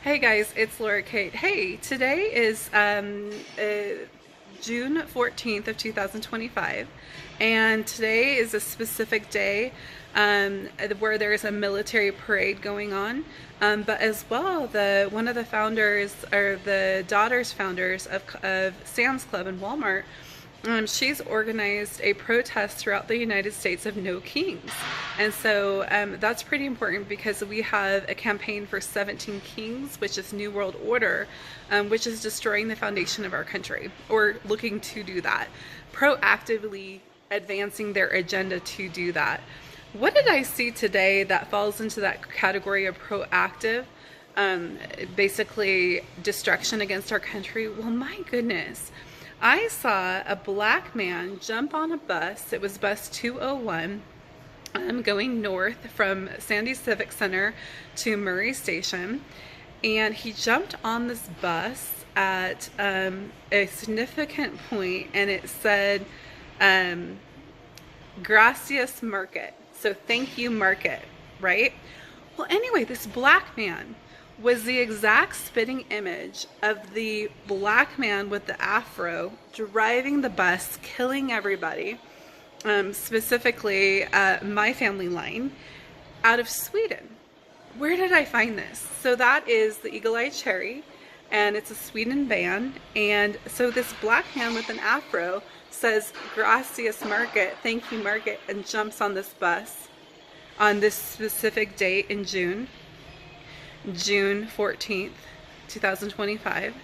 Hey guys, it's Laura Kate. Hey, today is June 14th of 2025, and today is a specific day where there is a military parade going on, but as well, one of the founders, or the daughter's founders of Sam's Club and Walmart, she's organized a protest throughout the United States of no kings. And so that's pretty important because we have a campaign for 17 kings, which is New World Order, which is destroying the foundation of our country, or looking to do that, proactively advancing their agenda to do that. What did I see today that falls into that category of proactive? Basically destruction against our country? Well, my goodness. I saw a black man jump on a bus. It was bus 201, going north from Sandy Civic Center to Murray Station. And he jumped on this bus at a significant point, and it said, Gracias Market. So thank you, Market, right? Well, anyway, this black man was the exact spitting image of the black man with the afro driving the bus, killing everybody, specifically my family line, out of Sweden. Where did I find this? So that is the Eagle-Eyed Cherry, and it's a Sweden band. And so this black man with an afro says, Gracias Market, thank you Market, and jumps on this bus on this specific date in June 14th, 2025,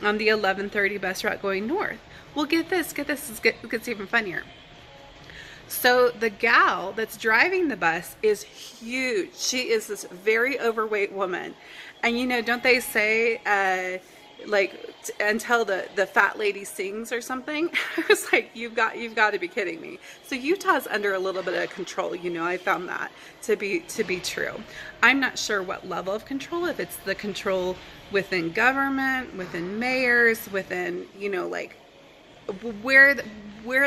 on the 11:30 bus route going north. Well, get this, it gets even funnier. So the gal that's driving the bus is huge. She is this very overweight woman. And you know, don't they say, until the fat lady sings or something? I was like, you've got to be kidding me. So Utah's under a little bit of control, you know. I found that to be true. I'm not sure what level of control, if it's the control within government, within mayors, within, you know, like where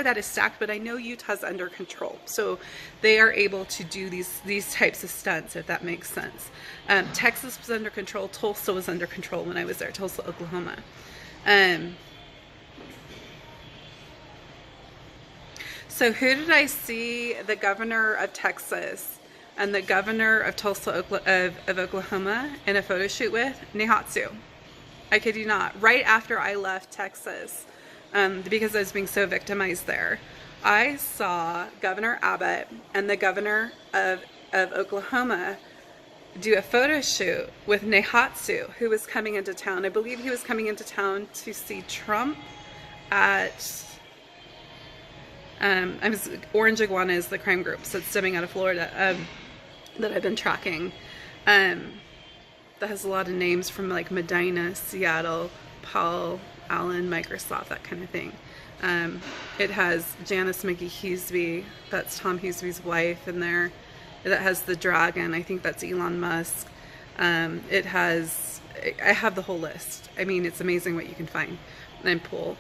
that is stacked, but I know Utah's under control, so they are able to do these types of stunts, if that makes sense. Texas was under control. Tulsa was under control when I was there. Tulsa, Oklahoma. So who did I see the governor of Texas and the governor of Tulsa, of Oklahoma in a photo shoot with? Nihatsu. I kid you not. Right after I left Texas, because I was being so victimized there, I saw Governor Abbott and the governor of Oklahoma do a photo shoot with Nihatsu, who was coming into town. I believe he was coming into town to see Trump at Orange Iguana is the crime group, so it's stemming out of Florida, that I've been tracking, that has a lot of names from like Medina, Seattle, Paul Allen, Microsoft, that kind of thing. It has Janice McGee Huseby, that's Tom Huseby's wife, in there. That has the dragon. I think that's Elon Musk. It has, I have the whole list. I mean, it's amazing what you can find and pull.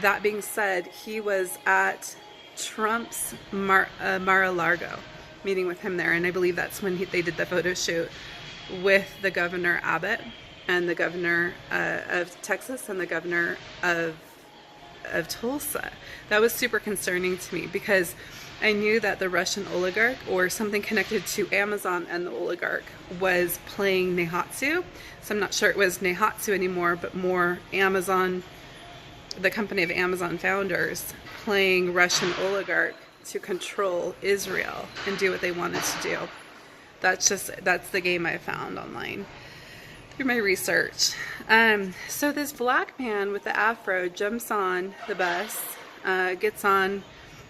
That being said, he was at Trump's Mar-a-Lago, meeting with him there, and I believe that's when they did the photo shoot with the governor Abbott and the governor of Texas and the governor of Tulsa. That was super concerning to me, because I knew that the Russian oligarch, or something connected to Amazon and the oligarch, was playing Nihatsu. So I'm not sure it was Nihatsu anymore, but more Amazon, the company of Amazon founders, playing Russian oligarch to control Israel and do what they wanted to do. That's the game I found online through my research. So this black man with the afro jumps on the bus, gets on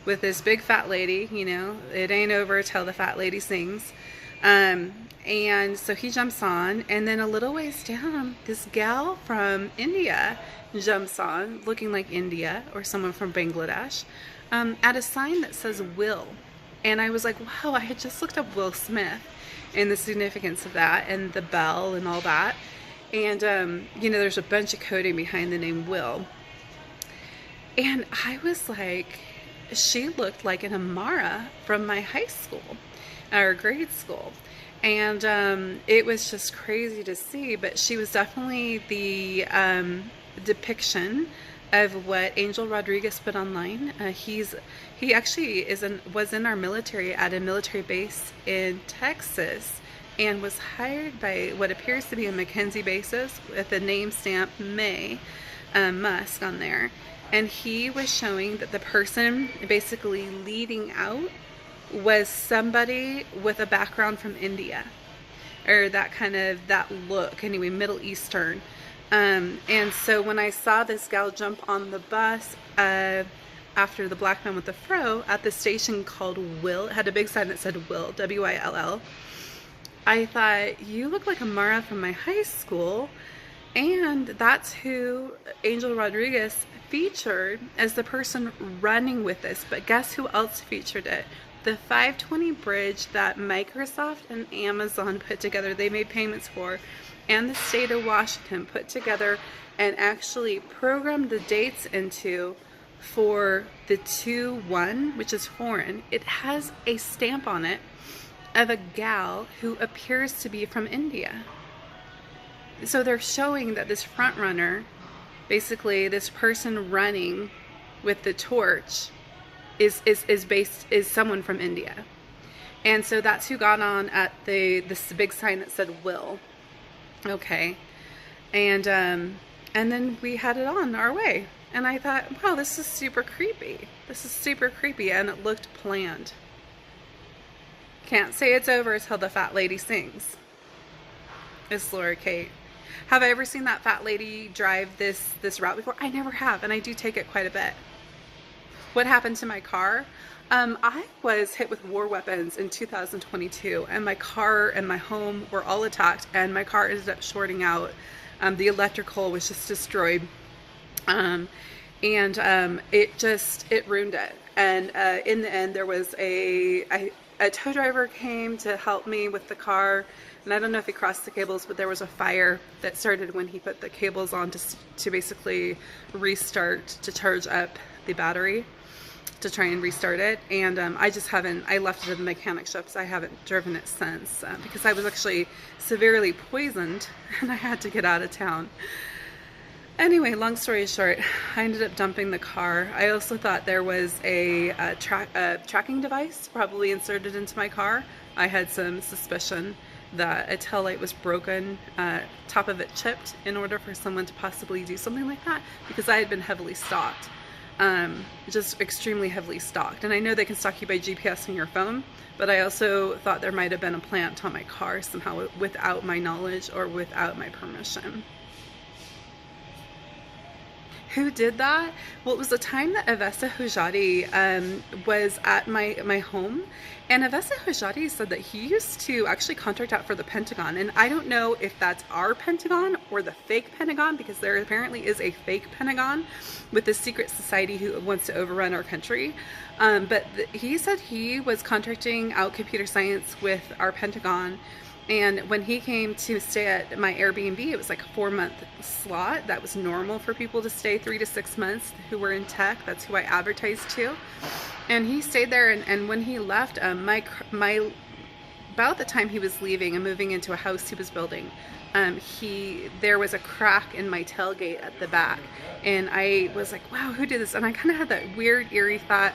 with this big fat lady, you know, it ain't over till the fat lady sings. And so he jumps on, and then a little ways down, this gal from India jumps on, looking like India or someone from Bangladesh, at a sign that says Will. And I was like, wow, I had just looked up Will Smith and the significance of that, and the bell and all that. And, you know, there's a bunch of coding behind the name Will. And I was like, she looked like an Amara from my high school or grade school. And it was just crazy to see, but she was definitely the depiction of what Angel Rodriguez put online. He actually was in our military at a military base in Texas, and was hired by what appears to be a McKenzie basis with the name stamp May Musk on there. And he was showing that the person basically leading out was somebody with a background from India, or that look, anyway, Middle Eastern. And so when I saw this gal jump on the bus after the black man with the fro at the station called Will, it had a big sign that said Will, W-I-L-L, I thought, you look like Amara from my high school. And that's who Angel Rodriguez featured as the person running with this. But guess who else featured it? The 520 bridge that Microsoft and Amazon put together, they made payments for, and the state of Washington put together and actually programmed the dates into for the 2-1, which is foreign. It has a stamp on it of a gal who appears to be from India. So they're showing that this front runner, basically this person running with the torch, is someone from India. And so that's who got on at this big sign that said Will. Okay. And then we had it on our way. And I thought, wow, this is super creepy. This is super creepy, and it looked planned. Can't say it's over until the fat lady sings. It's Laura Kate. Have I ever seen that fat lady drive this route before? I never have, and I do take it quite a bit. What happened to my car? I was hit with war weapons in 2022, and my car and my home were all attacked, and my car ended up shorting out. The electrical was just destroyed, and it ruined it. And in the end, there was a tow driver came to help me with the car, and I don't know if he crossed the cables, but there was a fire that started when he put the cables on to basically restart, to charge up the battery, to try and restart it. And I left it at the mechanic shop, so I haven't driven it since, because I was actually severely poisoned and I had to get out of town. Anyway, long story short, I ended up dumping the car. I also thought there was a tracking device probably inserted into my car. I had some suspicion that a tail light was broken, top of it chipped, in order for someone to possibly do something like that, because I had been heavily stalked. Just extremely heavily stalked. And I know they can stalk you by GPS on your phone, but I also thought there might have been a plant on my car somehow without my knowledge or without my permission. Who did that? Well, it was the time that Avessa Hojati was at my home, and Avessa Hojati said that he used to actually contract out for the Pentagon, and I don't know if that's our Pentagon or the fake Pentagon, because there apparently is a fake Pentagon with the secret society who wants to overrun our country. But he said he was contracting out computer science with our Pentagon. And when he came to stay at my Airbnb, it was like a 4-month slot. That was normal for people to stay 3 to 6 months who were in tech. That's who I advertised to. And he stayed there, and when he left, about the time he was leaving and moving into a house he was building, there was a crack in my tailgate at the back. And I was like, wow, who did this? And I kind of had that weird, eerie thought,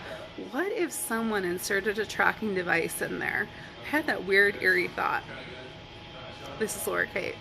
what if someone inserted a tracking device in there? I had that weird, eerie thought. This is Laura Kate.